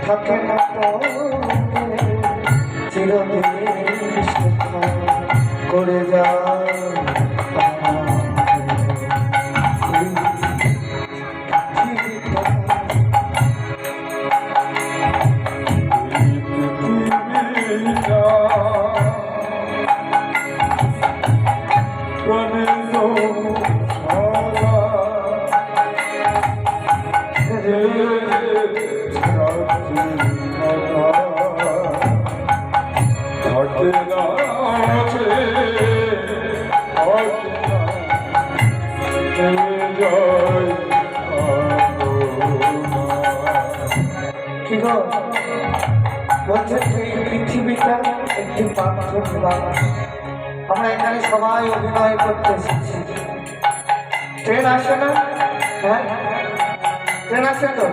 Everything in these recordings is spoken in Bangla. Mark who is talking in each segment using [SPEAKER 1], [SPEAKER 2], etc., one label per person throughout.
[SPEAKER 1] থাকে না চিরদিন করে যা বলছেন এই পৃথিবীটা একটি পাথর বাবা। আমরা এখানে সবাই অভিনয় করতে এসেছি। ট্রেন আসে না? হ্যাঁ, ট্রেন আসে তো।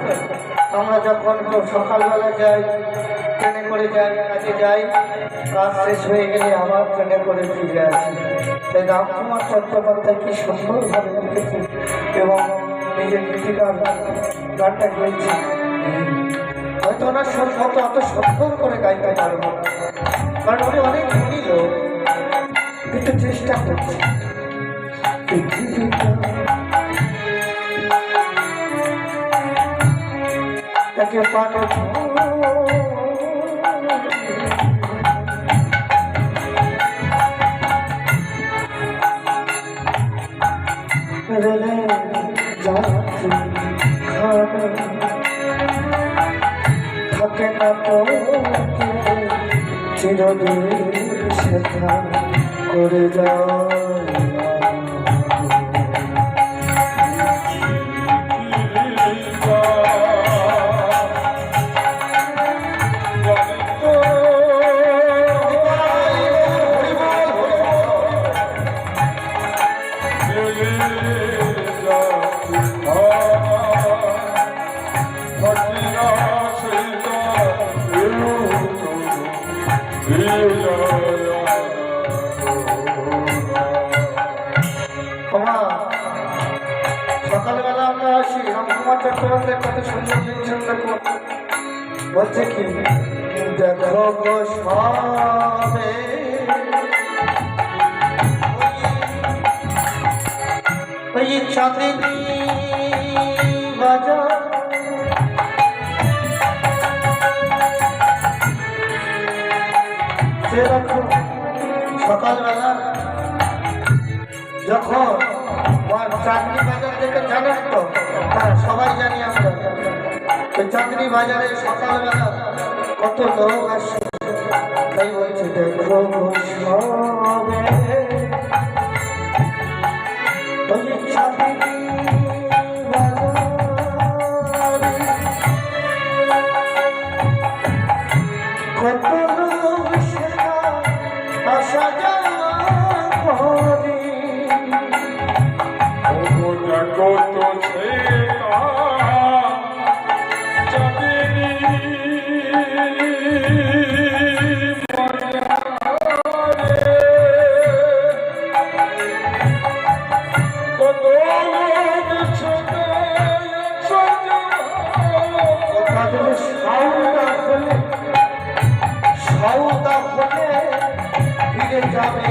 [SPEAKER 1] আমরা যখন তো সকালবেলা যাই, ট্রেনে করে যাই, কাজে যাই, কাজ শেষ হয়ে গেলে আবার ট্রেনে করে ফিরে আসি। তাই রামকুমার চট্টোপাধ্যায় কি সুন্দরভাবে লিখেছে এবং নিজের গীতিকার গানটা গেয়েছে। হয়তো ওনার সুর মতো অত সুন্দর করে গাইতে পারবো না, কারণ উনি অনেক ধনী লোক, কিন্তু চেষ্টা করছে। তাকে পাঠাবো রেলে যাচ্ছি খাবে থাকে না তো চিরদিন সেটা করে যাও। সকালবেলা আমরা আসি, রামকুমার চট্টোপাধ্যায়ের কত সুন্দর লিখছেন। বলছে কি, দেখো গো সবে ওই চাঁদিনী বাজার, সে দেখো সকালবেলা যখন চাঁদনি বাজার থেকে জানেন তো? হ্যাঁ, সবাই জানি আমরা। ওই চাঁদনি বাজারে সকালবেলা কত লোক আসে। তাই বলছে দেখো সবে ওই চাঁদনি বাজারে কত লোক সেনা আসা যায়
[SPEAKER 2] কত ছেকা চাঁদিনী বাজারে কত লোক ছেকা
[SPEAKER 1] সৌদা হলে ফিরে যাবে।